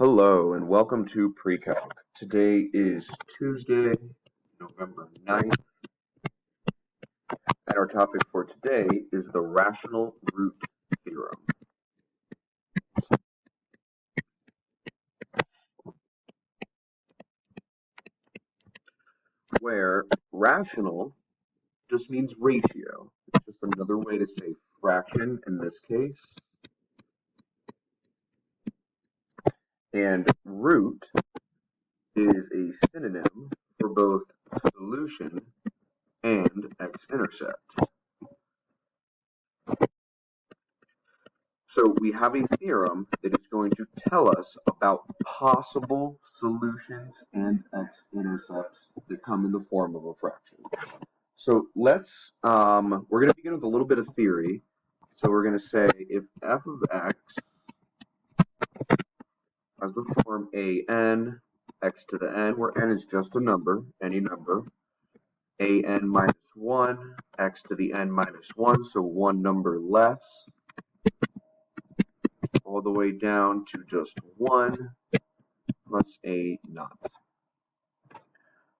Hello and welcome to PreCalc. Today is Tuesday, November 9th, and our topic for today is the rational root theorem, where rational just means ratio. It's just another way to say fraction in this case, and root is a synonym for both solution and x-intercept. So we have a theorem that is going to tell us about possible solutions and x-intercepts that come in the form of a fraction. So we're going to begin with a little bit of theory. So we're going to say if f of x has the form an, x to the n, where n is just a number, any number, an minus 1, x to the n minus 1, so one number less, all the way down to just 1 plus a naught.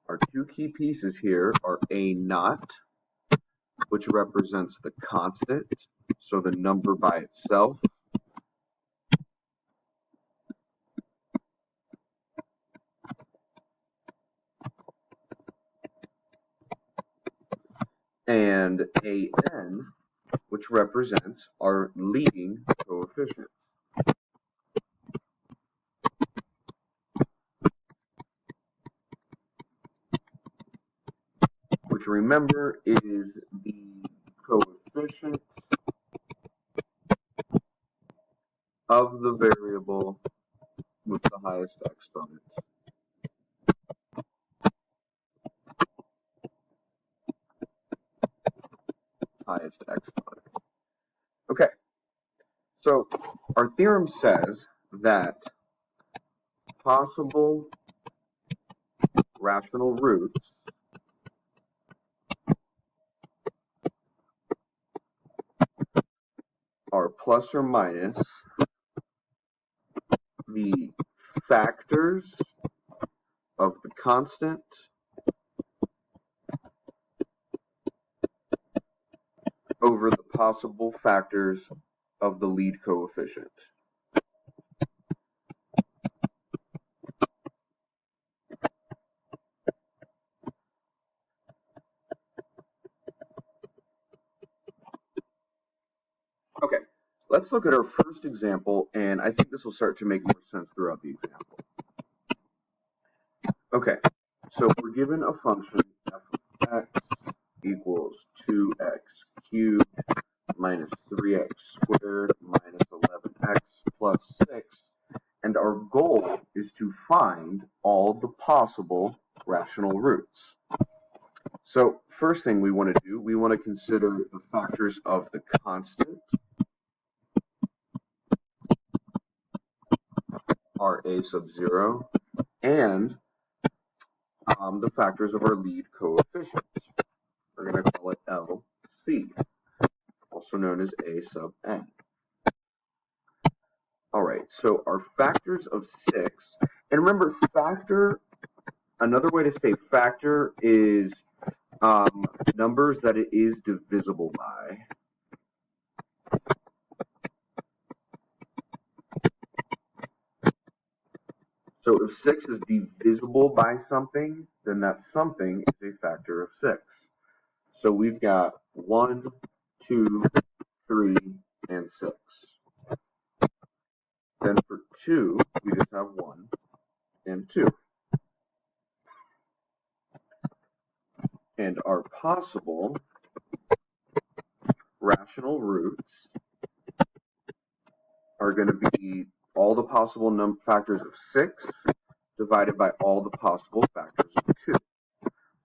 Our two key pieces here are a naught, which represents the constant, so the number by itself, and a n, which represents our leading coefficient, which, remember, is the coefficient of the variable with the highest exponent. Highest exponent. Okay, so our theorem says that possible rational roots are plus or minus the factors of the constant over the possible factors of the lead coefficient. Okay, let's look at our first example, and I think this will start to make more sense throughout the example. Okay, so we're given a function f of x equals 2x cubed minus 3x squared minus 11x plus 6, and our goal is to find all the possible rational roots. So first thing we want to do, we want to consider the factors of the constant, our a sub 0, and the factors of our lead coefficient. We're going to call it LC, also known as a sub n. Alright, so our factors of 6, and remember, factor, another way to say factor is numbers that it is divisible by. So if 6 is divisible by something, then that something is a factor of 6. So we've got 1, 2, 3, and 6. Then for 2, we just have 1 and 2. And our possible rational roots are going to be all the possible factors of 6 divided by all the possible factors of 2.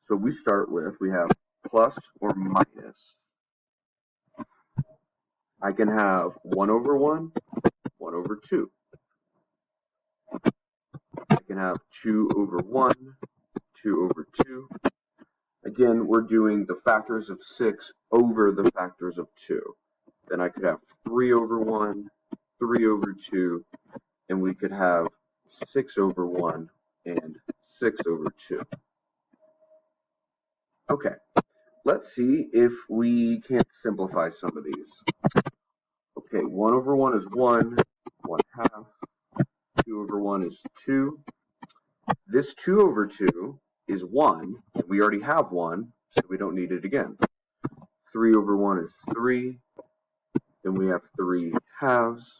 So we start with, we have plus or minus. I can have 1 over 1, 1 over 2. I can have 2 over 1, 2 over 2. Again, we're doing the factors of 6 over the factors of 2. Then I could have 3 over 1, 3 over 2, and we could have 6 over 1, and 6 over 2. Okay, let's see if we can't simplify some of these. Okay, 1 over 1 is 1 half. 2 over 1 is 2. This 2 over 2 is 1, and we already have 1, so we don't need it again. 3 over 1 is 3. Then we have 3 halves.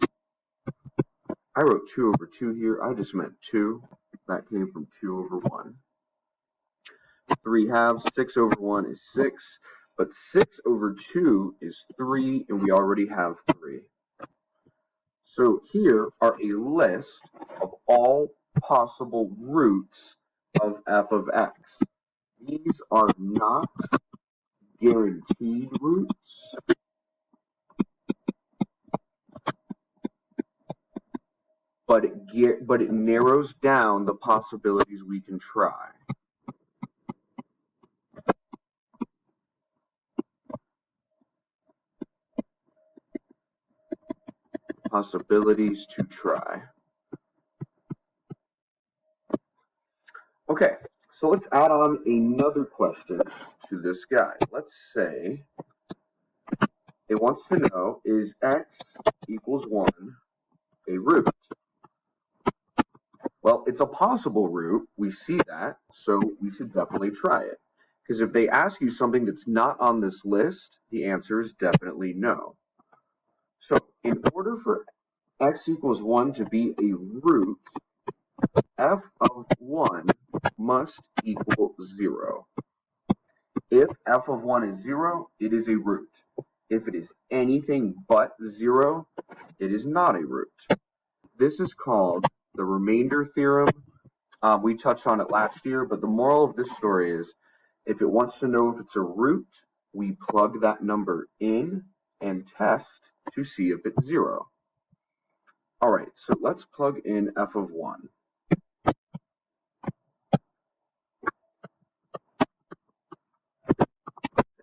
I wrote 2 over 2 here. I just meant 2. That came from 2 over 1. 3 halves. 6 over 1 is 6. But 6 over 2 is 3, and we already have 3. So here are a list of all possible roots of f of x. These are not guaranteed roots. But it narrows down the possibilities we can try. Possibilities to try. Okay, so let's add on another question to this guy. Let's say it wants to know, is x equals 1 a root? Well, it's a possible root. We see that, so we should definitely try it. Because if they ask you something that's not on this list, the answer is definitely no. So in order for x equals 1 to be a root, f of 1 must equal 0. If f of 1 is 0, it is a root. If it is anything but 0, it is not a root. This is called the remainder theorem. We touched on it last year, but the moral of this story is, if it wants to know if it's a root, we plug that number in and test to see if it's 0. All right, so let's plug in f of 1.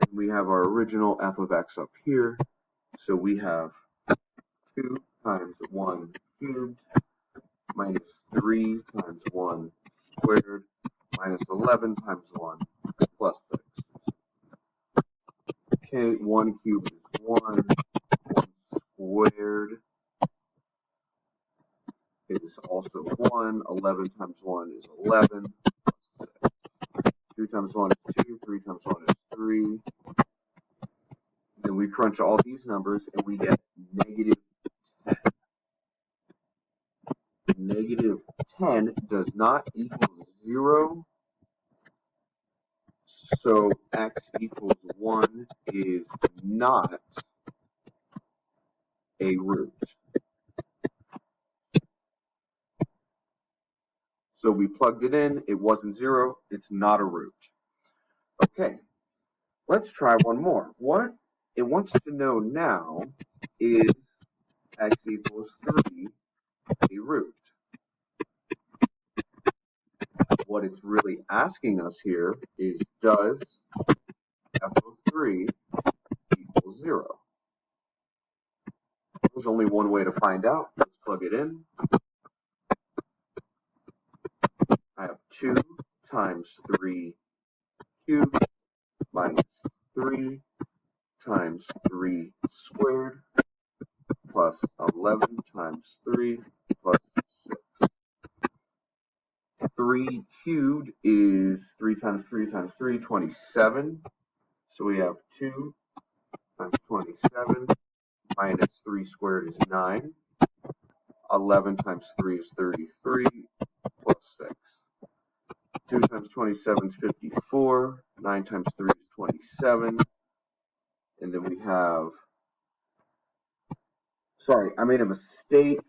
And we have our original f of x up here. So we have 2 times 1 cubed minus 3 times 1 squared minus 11 times 1 plus 6. Okay, 1 cubed is 1. 1 squared is also 1. 11 times 1 is 11 plus 6. 2 times 1 is 2. 3 times 1 is 3. Then we crunch all these numbers and we get negative 10. Negative 10 does not equal 0. So x equals 1 is not a root. So we plugged it in, it wasn't 0, it's not a root. Okay, let's try one more. What it wants to know now is x equals 3 a root. What it's really asking us here is, does f of 3 equal 0? There's only one way to find out. Let's plug it in. I have 2 times 3 cubed minus 3 times 3 squared plus 11 times 3 plus 6. 3 cubed is 3 times 3 times 3, 27. So we have 2 times 27 minus 3 squared is 9. 11 times 3 is 33 plus 6. 2 times 27 is 54. 9 times 3 is 27. And then we have, sorry, I made a mistake.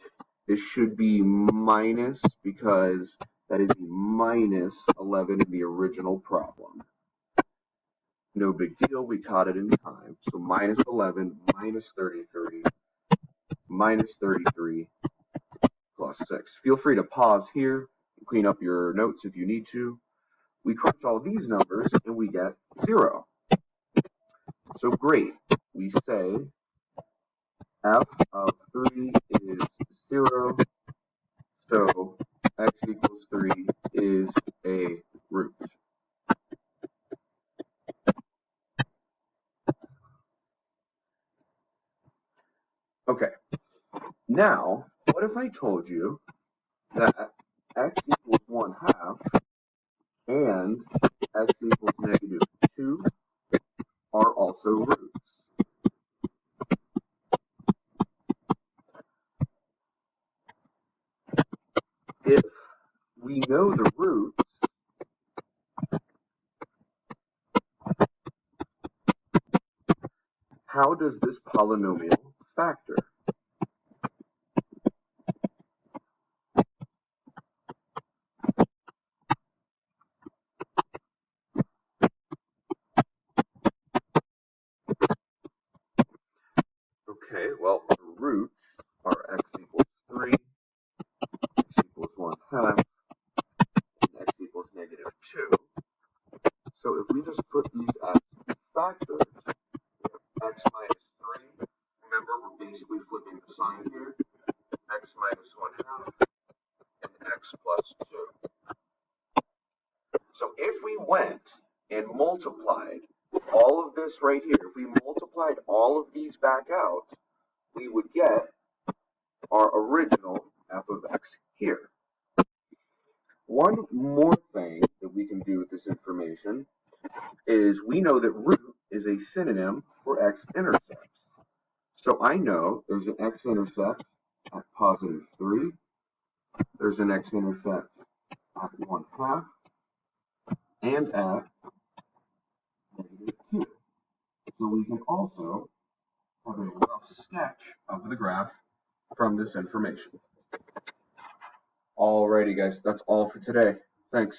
This should be minus because that is the minus 11 in the original problem. No big deal, we caught it in time. So minus 11 minus 33 minus 33 plus 6. Feel free to pause here and clean up your notes if you need to. We crunch all these numbers and we get 0. So great. We say f of 3 is 0. So equals 3 is a root. Okay, now, what if I told you that x equals 1/2 and x equals -2 are also roots? If we know the roots, how does this polynomial factor? Okay, well, the roots are x equals 3, x equals 1/2, and x equals -2. So if we just put these as factors, x minus 3, remember we're basically flipping the sign here, x minus 1/2, and x plus 2. So if we went and multiplied all of this right here, if we multiplied all of these back out, we would get our original f of x here. One more thing that we can do with this information is we know that root is a synonym for x-intercepts. So I know there's an x-intercept at +3, there's an x-intercept at 1/2, and at -2. So we can also have a rough sketch of the graph from this information. Alrighty guys, that's all for today. Thanks.